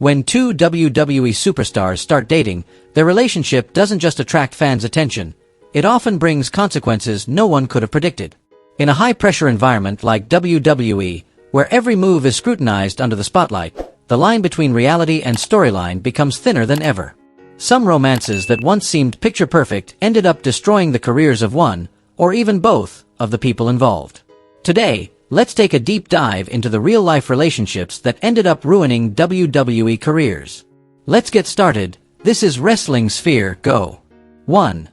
When two WWE superstars start dating, their relationship doesn't just attract fans' attention, it often brings consequences no one could have predicted. In a high-pressure environment like WWE, where every move is scrutinized under the spotlight, the line between reality and storyline becomes thinner than ever. Some romances that once seemed picture-perfect ended up destroying the careers of one, or even both, of the people involved. Today, let's take a deep dive into the real-life relationships that ended up ruining WWE careers. Let's get started. This is Wrestling Sphere Go. 1.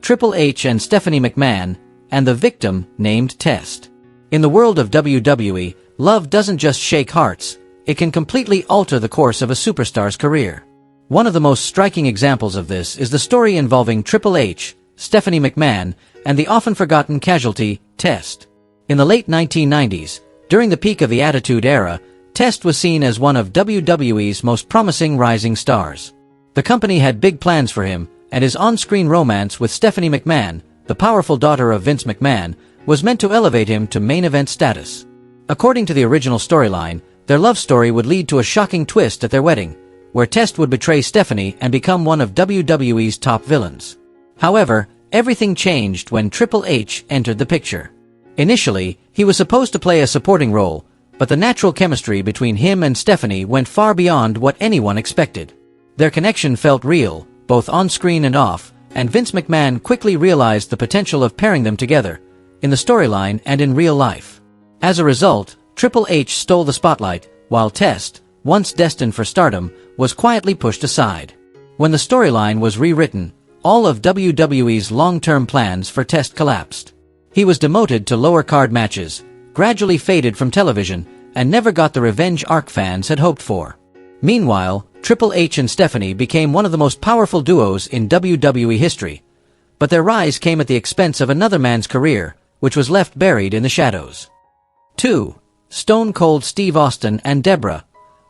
Triple H and Stephanie McMahon, and the victim named Test. In the world of WWE, love doesn't just shake hearts, it can completely alter the course of a superstar's career. One of the most striking examples of this is the story involving Triple H, Stephanie McMahon, and the often forgotten casualty, Test. In the late 1990s, during the peak of the Attitude Era, Test was seen as one of WWE's most promising rising stars. The company had big plans for him, and his on-screen romance with Stephanie McMahon, the powerful daughter of Vince McMahon, was meant to elevate him to main event status. According to the original storyline, their love story would lead to a shocking twist at their wedding, where Test would betray Stephanie and become one of WWE's top villains. However, everything changed when Triple H entered the picture. Initially, he was supposed to play a supporting role, but the natural chemistry between him and Stephanie went far beyond what anyone expected. Their connection felt real, both on-screen and off, and Vince McMahon quickly realized the potential of pairing them together, in the storyline and in real life. As a result, Triple H stole the spotlight, while Test, once destined for stardom, was quietly pushed aside. When the storyline was rewritten, all of WWE's long-term plans for Test collapsed. He was demoted to lower-card matches, gradually faded from television, and never got the revenge arc fans had hoped for. Meanwhile, Triple H and Stephanie became one of the most powerful duos in WWE history, but their rise came at the expense of another man's career, which was left buried in the shadows. 2. Stone Cold Steve Austin and Debra,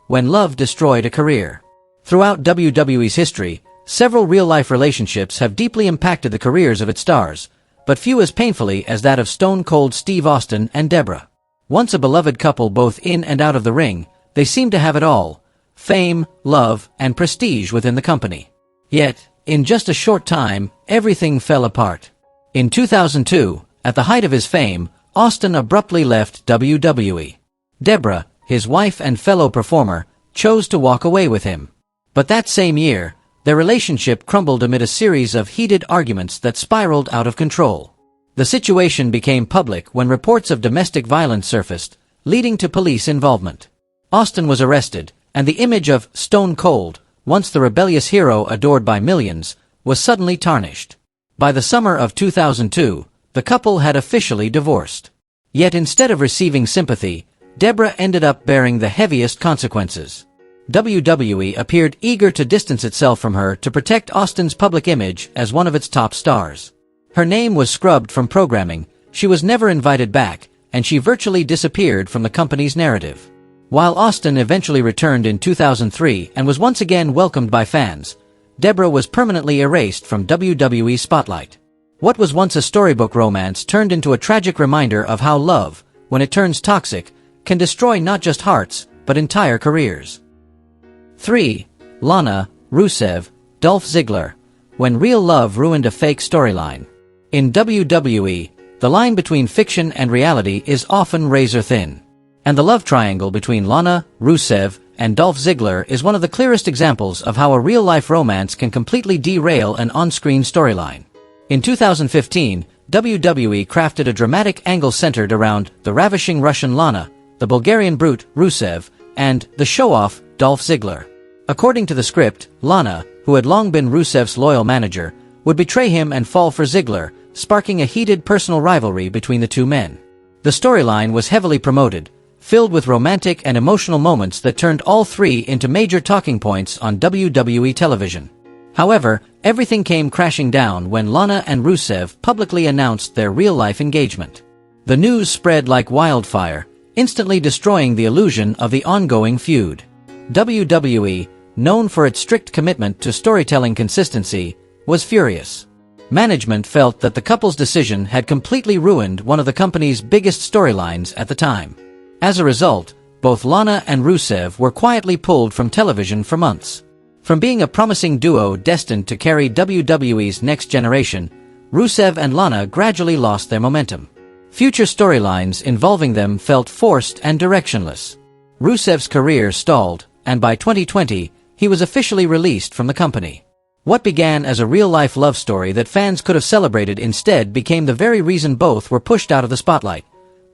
when love destroyed a career. Throughout WWE's history, several real-life relationships have deeply impacted the careers of its stars, but few as painfully as that of Stone Cold Steve Austin and Debra. Once a beloved couple both in and out of the ring, they seemed to have it all: fame, love, and prestige within the company. Yet, in just a short time, everything fell apart. In 2002, at the height of his fame, Austin abruptly left WWE. Debra, his wife and fellow performer, chose to walk away with him. But that same year, their relationship crumbled amid a series of heated arguments that spiraled out of control. The situation became public when reports of domestic violence surfaced, leading to police involvement. Austin was arrested, and the image of Stone Cold, once the rebellious hero adored by millions, was suddenly tarnished. By the summer of 2002, the couple had officially divorced. Yet instead of receiving sympathy, Debra ended up bearing the heaviest consequences. WWE appeared eager to distance itself from her to protect Austin's public image as one of its top stars. Her name was scrubbed from programming, she was never invited back, and she virtually disappeared from the company's narrative. While Austin eventually returned in 2003 and was once again welcomed by fans, Debra was permanently erased from WWE's spotlight. What was once a storybook romance turned into a tragic reminder of how love, when it turns toxic, can destroy not just hearts, but entire careers. 3. Lana, Rusev, Dolph Ziggler, when real love ruined a fake storyline. In WWE, the line between fiction and reality is often razor-thin. And the love triangle between Lana, Rusev, and Dolph Ziggler is one of the clearest examples of how a real-life romance can completely derail an on-screen storyline. In 2015, WWE crafted a dramatic angle centered around the ravishing Russian Lana, the Bulgarian brute, Rusev, and the show-off, Dolph Ziggler. According to the script, Lana, who had long been Rusev's loyal manager, would betray him and fall for Ziggler, sparking a heated personal rivalry between the two men. The storyline was heavily promoted, filled with romantic and emotional moments that turned all three into major talking points on WWE television. However, everything came crashing down when Lana and Rusev publicly announced their real-life engagement. The news spread like wildfire, instantly destroying the illusion of the ongoing feud. WWE, known for its strict commitment to storytelling consistency, was furious. Management felt that the couple's decision had completely ruined one of the company's biggest storylines at the time. As a result, both Lana and Rusev were quietly pulled from television for months. From being a promising duo destined to carry WWE's next generation, Rusev and Lana gradually lost their momentum. Future storylines involving them felt forced and directionless. Rusev's career stalled, and by 2020, he was officially released from the company. What began as a real-life love story that fans could have celebrated instead became the very reason both were pushed out of the spotlight,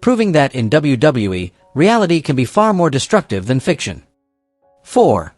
proving that in WWE, reality can be far more destructive than fiction. 4.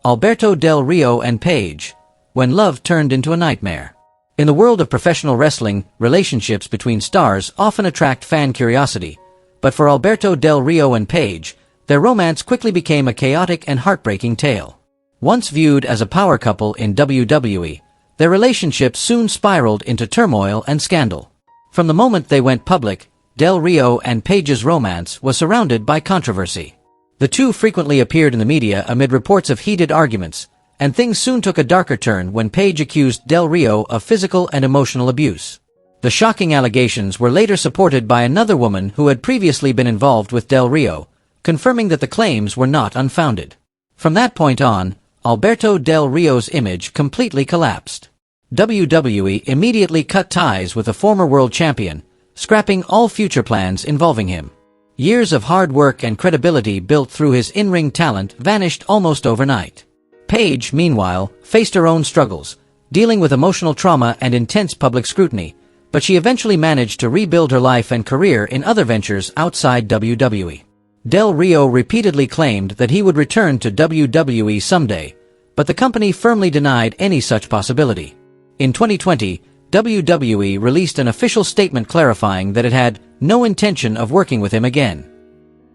Alberto Del Rio and Paige, when love turned into a nightmare. In the world of professional wrestling, relationships between stars often attract fan curiosity, but for Alberto Del Rio and Paige, their romance quickly became a chaotic and heartbreaking tale. Once viewed as a power couple in WWE, their relationship soon spiraled into turmoil and scandal. From the moment they went public, Del Rio and Paige's romance was surrounded by controversy. The two frequently appeared in the media amid reports of heated arguments, and things soon took a darker turn when Paige accused Del Rio of physical and emotional abuse. The shocking allegations were later supported by another woman who had previously been involved with Del Rio, confirming that the claims were not unfounded. From that point on, Alberto Del Rio's image completely collapsed. WWE immediately cut ties with the former world champion, scrapping all future plans involving him. Years of hard work and credibility built through his in-ring talent vanished almost overnight. Paige, meanwhile, faced her own struggles, dealing with emotional trauma and intense public scrutiny, but she eventually managed to rebuild her life and career in other ventures outside WWE. Del Rio repeatedly claimed that he would return to WWE someday, but the company firmly denied any such possibility. In 2020, WWE released an official statement clarifying that it had no intention of working with him again.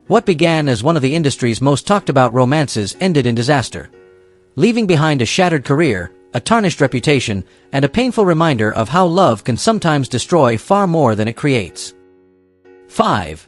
What began as one of the industry's most talked about romances ended in disaster, leaving behind a shattered career, a tarnished reputation, and a painful reminder of how love can sometimes destroy far more than it creates. 5.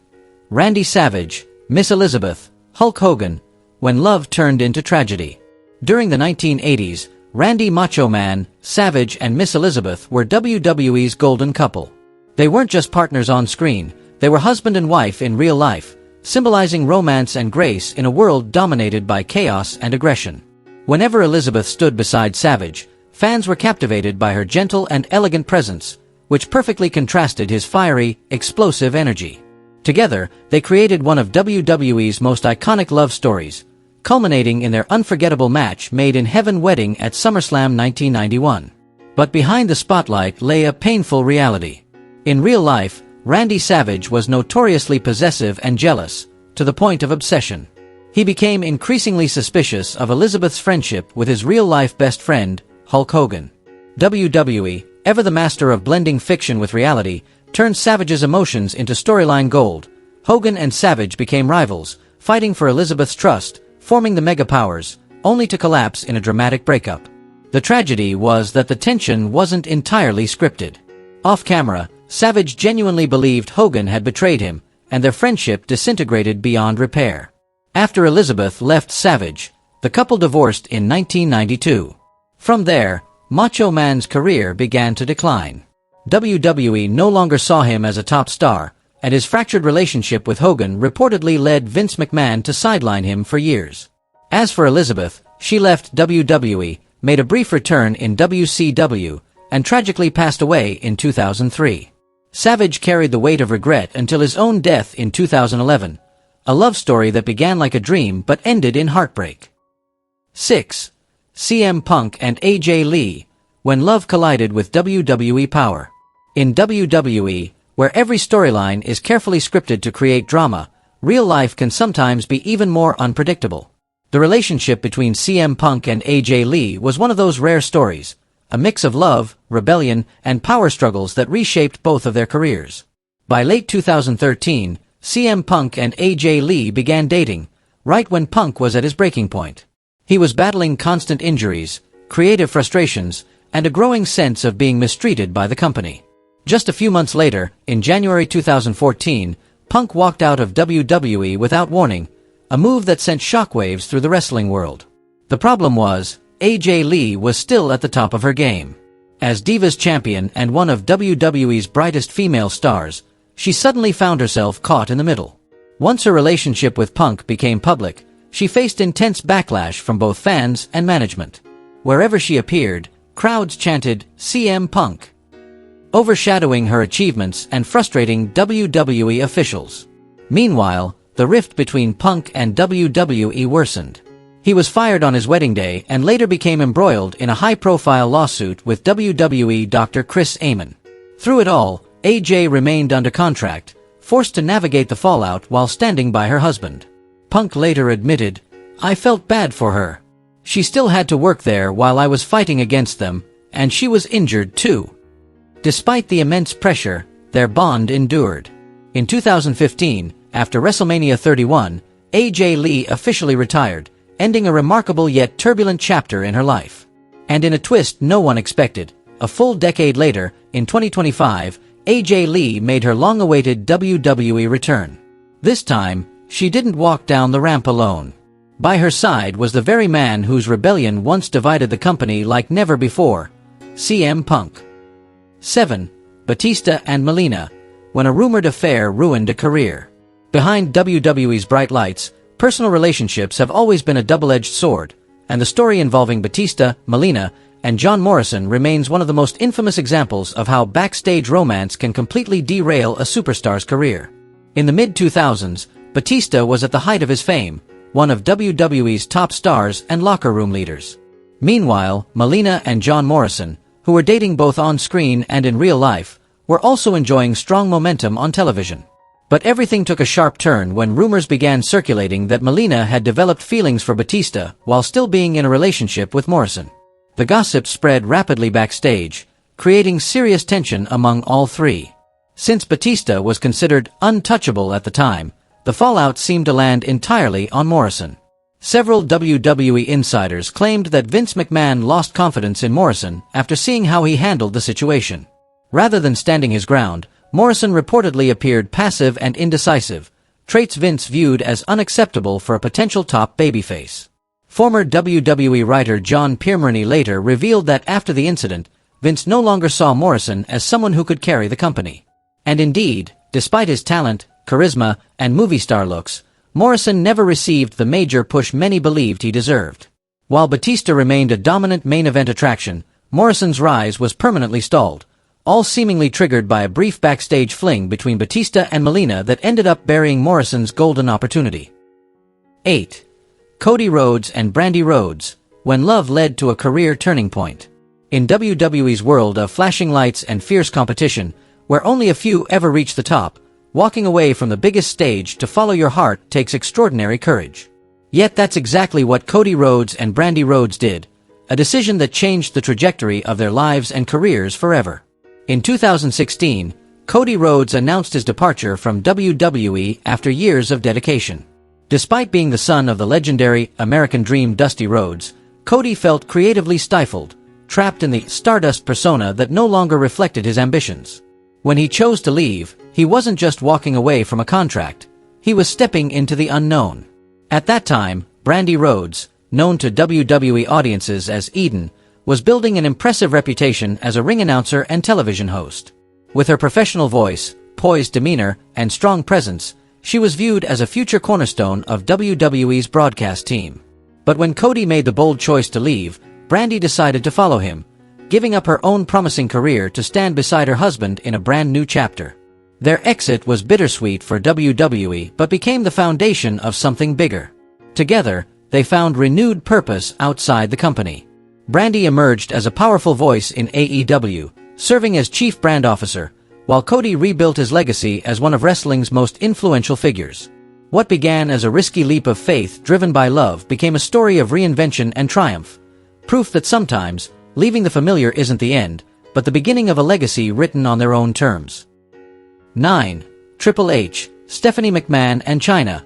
Randy Savage, Miss Elizabeth, Hulk Hogan, when love turned into tragedy. During the 1980s, Randy Macho Man, Savage and Miss Elizabeth were WWE's golden couple. They weren't just partners on screen, they were husband and wife in real life, symbolizing romance and grace in a world dominated by chaos and aggression. Whenever Elizabeth stood beside Savage, fans were captivated by her gentle and elegant presence, which perfectly contrasted his fiery, explosive energy. Together, they created one of WWE's most iconic love stories, culminating in their unforgettable match made in heaven wedding at SummerSlam 1991. But behind the spotlight lay a painful reality. In real life, Randy Savage was notoriously possessive and jealous, to the point of obsession. He became increasingly suspicious of Elizabeth's friendship with his real-life best friend, Hulk Hogan. WWE, ever the master of blending fiction with reality, turned Savage's emotions into storyline gold. Hogan and Savage became rivals, fighting for Elizabeth's trust, forming the Mega Powers, only to collapse in a dramatic breakup. The tragedy was that the tension wasn't entirely scripted. Off-camera, Savage genuinely believed Hogan had betrayed him, and their friendship disintegrated beyond repair. After Elizabeth left Savage, the couple divorced in 1992. From there, Macho Man's career began to decline. WWE no longer saw him as a top star, and his fractured relationship with Hogan reportedly led Vince McMahon to sideline him for years. As for Elizabeth, she left WWE, made a brief return in WCW, and tragically passed away in 2003. Savage carried the weight of regret until his own death in 2011, a love story that began like a dream but ended in heartbreak. 6. CM Punk and AJ Lee, when love collided with WWE power. In WWE, where every storyline is carefully scripted to create drama, real life can sometimes be even more unpredictable. The relationship between CM Punk and AJ Lee was one of those rare stories, a mix of love, rebellion, and power struggles that reshaped both of their careers. By late 2013, CM Punk and AJ Lee began dating, right when Punk was at his breaking point. He was battling constant injuries, creative frustrations, and a growing sense of being mistreated by the company. Just a few months later, in January 2014, Punk walked out of WWE without warning, a move that sent shockwaves through the wrestling world. The problem was, AJ Lee was still at the top of her game. As Divas champion and one of WWE's brightest female stars, she suddenly found herself caught in the middle. Once her relationship with Punk became public, she faced intense backlash from both fans and management. Wherever she appeared, crowds chanted, "CM Punk," overshadowing her achievements and frustrating WWE officials. Meanwhile, the rift between Punk and WWE worsened. He was fired on his wedding day and later became embroiled in a high-profile lawsuit with WWE Dr. Chris Amon. Through it all, AJ remained under contract, forced to navigate the fallout while standing by her husband. Punk later admitted, "I felt bad for her. She still had to work there while I was fighting against them, and she was injured too." Despite the immense pressure, their bond endured. In 2015, after WrestleMania 31, AJ Lee officially retired, ending a remarkable yet turbulent chapter in her life. And in a twist no one expected, a full decade later, in 2025, AJ Lee made her long-awaited WWE return. This time, she didn't walk down the ramp alone. By her side was the very man whose rebellion once divided the company like never before, CM Punk. 7. Batista and Melina, when a rumored affair ruined a career. Behind WWE's bright lights, personal relationships have always been a double-edged sword, and the story involving Batista, Melina, and John Morrison remains one of the most infamous examples of how backstage romance can completely derail a superstar's career. In the mid-2000s, Batista was at the height of his fame, one of WWE's top stars and locker room leaders. Meanwhile, Melina and John Morrison, who were dating both on-screen and in real life, were also enjoying strong momentum on television. But everything took a sharp turn when rumors began circulating that Melina had developed feelings for Batista while still being in a relationship with Morrison. The gossip spread rapidly backstage, creating serious tension among all three. Since Batista was considered untouchable at the time, the fallout seemed to land entirely on Morrison. Several WWE insiders claimed that Vince McMahon lost confidence in Morrison after seeing how he handled the situation. Rather than standing his ground, Morrison reportedly appeared passive and indecisive, traits Vince viewed as unacceptable for a potential top babyface. Former WWE writer John Piermurney later revealed that after the incident, Vince no longer saw Morrison as someone who could carry the company. And indeed, despite his talent, charisma, and movie star looks, Morrison never received the major push many believed he deserved. While Batista remained a dominant main event attraction, Morrison's rise was permanently stalled, all seemingly triggered by a brief backstage fling between Batista and Melina that ended up burying Morrison's golden opportunity. 8. Cody Rhodes and Brandi Rhodes, when love led to a career turning point. In WWE's world of flashing lights and fierce competition, where only a few ever reach the top, walking away from the biggest stage to follow your heart takes extraordinary courage. Yet that's exactly what Cody Rhodes and Brandi Rhodes did, a decision that changed the trajectory of their lives and careers forever. In 2016, Cody Rhodes announced his departure from WWE after years of dedication. Despite being the son of the legendary American Dream Dusty Rhodes, Cody felt creatively stifled, trapped in the Stardust persona that no longer reflected his ambitions. When he chose to leave, he wasn't just walking away from a contract, he was stepping into the unknown. At that time, Brandi Rhodes, known to WWE audiences as Eden, was building an impressive reputation as a ring announcer and television host. With her professional voice, poised demeanor, and strong presence, she was viewed as a future cornerstone of WWE's broadcast team. But when Cody made the bold choice to leave, Brandi decided to follow him, giving up her own promising career to stand beside her husband in a brand new chapter. Their exit was bittersweet for WWE but became the foundation of something bigger. Together, they found renewed purpose outside the company. Brandi emerged as a powerful voice in AEW, serving as chief brand officer, while Cody rebuilt his legacy as one of wrestling's most influential figures. What began as a risky leap of faith driven by love became a story of reinvention and triumph, proof that sometimes, leaving the familiar isn't the end, but the beginning of a legacy written on their own terms. 9. Triple H, Stephanie McMahon and Chyna,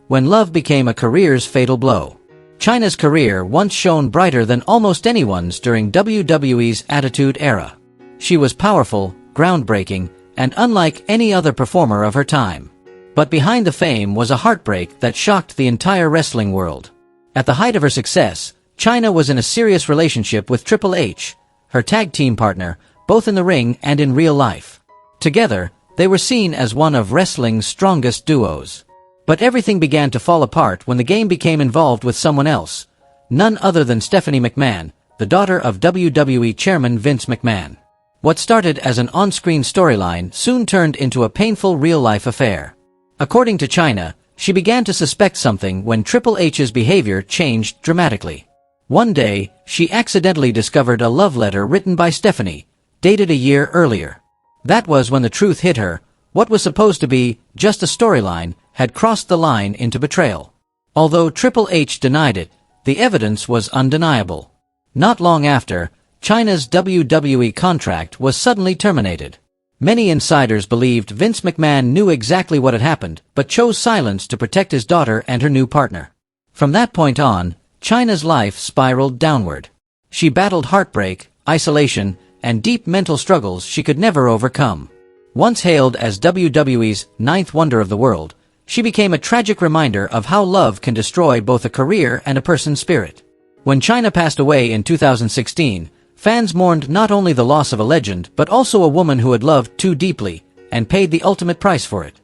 when love became a career's fatal blow. Chyna's career once shone brighter than almost anyone's during WWE's Attitude Era. She was powerful, groundbreaking, and unlike any other performer of her time. But behind the fame was a heartbreak that shocked the entire wrestling world. At the height of her success, Chyna was in a serious relationship with Triple H, her tag team partner, both in the ring and in real life. Together, they were seen as one of wrestling's strongest duos. But everything began to fall apart when the game became involved with someone else. None other than Stephanie McMahon, the daughter of WWE Chairman Vince McMahon. What started as an on-screen storyline soon turned into a painful real-life affair. According to Chyna, she began to suspect something when Triple H's behavior changed dramatically. One day, she accidentally discovered a love letter written by Stephanie, dated a year earlier. That was when the truth hit her. What was supposed to be just a storyline had crossed the line into betrayal. Although Triple H denied it, the evidence was undeniable. Not long after, Chyna's WWE contract was suddenly terminated. Many insiders believed Vince McMahon knew exactly what had happened, but chose silence to protect his daughter and her new partner. From that point on, Chyna's life spiraled downward. She battled heartbreak, isolation, and deep mental struggles she could never overcome. Once hailed as WWE's ninth wonder of the world, she became a tragic reminder of how love can destroy both a career and a person's spirit. When Chyna passed away in 2016, fans mourned not only the loss of a legend but also a woman who had loved too deeply and paid the ultimate price for it.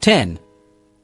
10.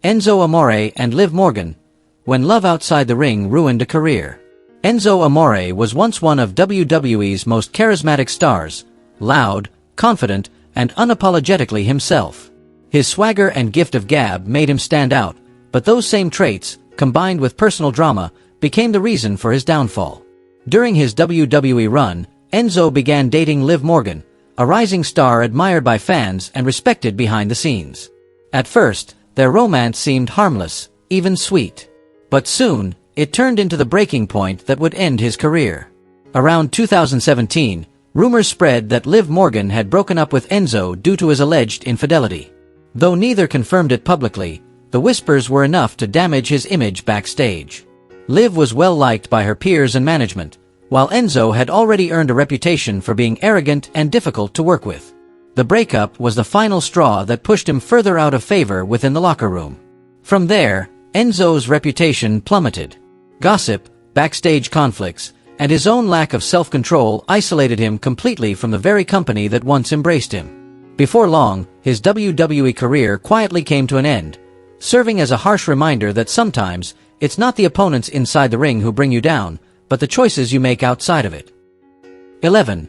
Enzo Amore and Liv Morgan. When love outside the ring ruined a career. Enzo Amore was once one of WWE's most charismatic stars, loud, confident, and unapologetically himself. His swagger and gift of gab made him stand out, but those same traits, combined with personal drama, became the reason for his downfall. During his WWE run, Enzo began dating Liv Morgan, a rising star admired by fans and respected behind the scenes. At first, their romance seemed harmless, even sweet. But soon, it turned into the breaking point that would end his career. Around 2017, rumors spread that Liv Morgan had broken up with Enzo due to his alleged infidelity. Though neither confirmed it publicly, the whispers were enough to damage his image backstage. Liv was well liked by her peers and management, while Enzo had already earned a reputation for being arrogant and difficult to work with. The breakup was the final straw that pushed him further out of favor within the locker room. From there, Enzo's reputation plummeted. Gossip, backstage conflicts, and his own lack of self-control isolated him completely from the very company that once embraced him. Before long, his WWE career quietly came to an end, serving as a harsh reminder that sometimes, it's not the opponents inside the ring who bring you down, but the choices you make outside of it. 11.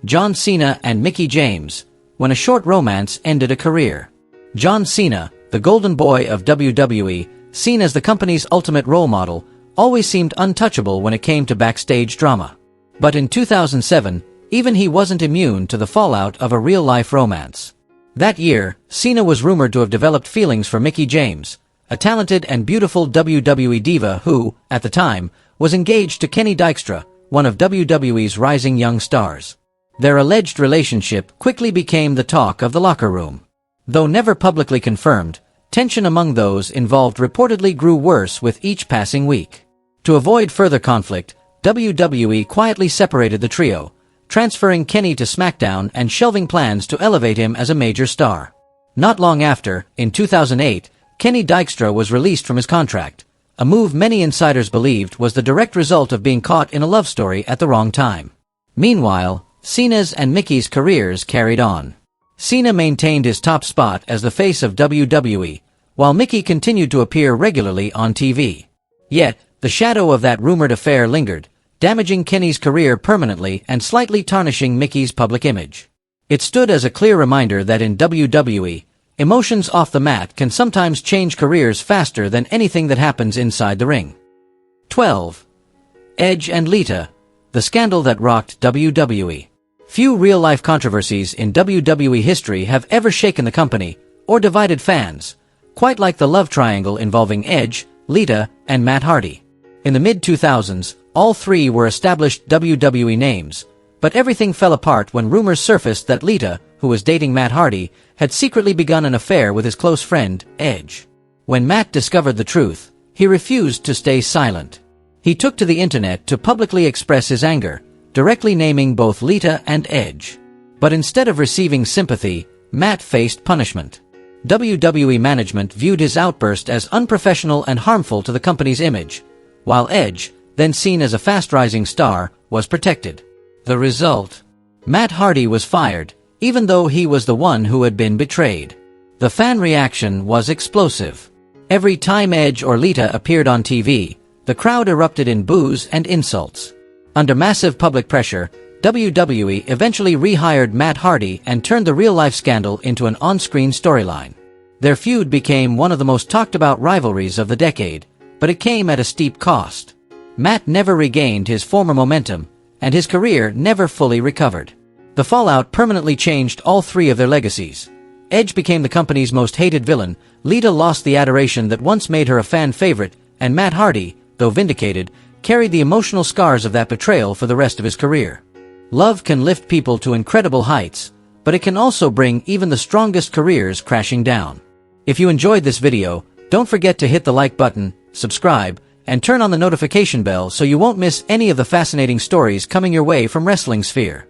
John Cena and Mickie James. When a short romance ended a career. John Cena, the golden boy of WWE, seen as the company's ultimate role model, always seemed untouchable when it came to backstage drama. But in 2007, even he wasn't immune to the fallout of a real-life romance. That year, Cena was rumored to have developed feelings for Mickie James, a talented and beautiful WWE diva who, at the time, was engaged to Kenny Dykstra, one of WWE's rising young stars. Their alleged relationship quickly became the talk of the locker room. Though never publicly confirmed, tension among those involved reportedly grew worse with each passing week. To avoid further conflict, WWE quietly separated the trio, transferring Kenny to SmackDown and shelving plans to elevate him as a major star. Not long after, in 2008, Kenny Dykstra was released from his contract, a move many insiders believed was the direct result of being caught in a love story at the wrong time. Meanwhile, Cena's and Mickie's careers carried on. Cena maintained his top spot as the face of WWE, while Mickie continued to appear regularly on TV. Yet, the shadow of that rumored affair lingered, damaging Kenny's career permanently and slightly tarnishing Mickie's public image. It stood as a clear reminder that in WWE, emotions off the mat can sometimes change careers faster than anything that happens inside the ring. 12. Edge and Lita. The scandal that rocked WWE. Few real-life controversies in WWE history have ever shaken the company, or divided fans, quite like the love triangle involving Edge, Lita, and Matt Hardy. In the mid-2000s, all three were established WWE names, but everything fell apart when rumors surfaced that Lita, who was dating Matt Hardy, had secretly begun an affair with his close friend, Edge. When Matt discovered the truth, he refused to stay silent. He took to the internet to publicly express his anger, directly naming both Lita and Edge. But instead of receiving sympathy, Matt faced punishment. WWE management viewed his outburst as unprofessional and harmful to the company's image, while Edge, then seen as a fast-rising star, was protected. The result? Matt Hardy was fired, even though he was the one who had been betrayed. The fan reaction was explosive. Every time Edge or Lita appeared on TV, the crowd erupted in boos and insults. Under massive public pressure, WWE eventually rehired Matt Hardy and turned the real-life scandal into an on-screen storyline. Their feud became one of the most talked-about rivalries of the decade, but it came at a steep cost. Matt never regained his former momentum, and his career never fully recovered. The fallout permanently changed all three of their legacies. Edge became the company's most hated villain, Lita lost the adoration that once made her a fan favorite, and Matt Hardy, though vindicated, carried the emotional scars of that betrayal for the rest of his career. Love can lift people to incredible heights, but it can also bring even the strongest careers crashing down. If you enjoyed this video, don't forget to hit the like button, subscribe, and turn on the notification bell so you won't miss any of the fascinating stories coming your way from Wrestling Sphere.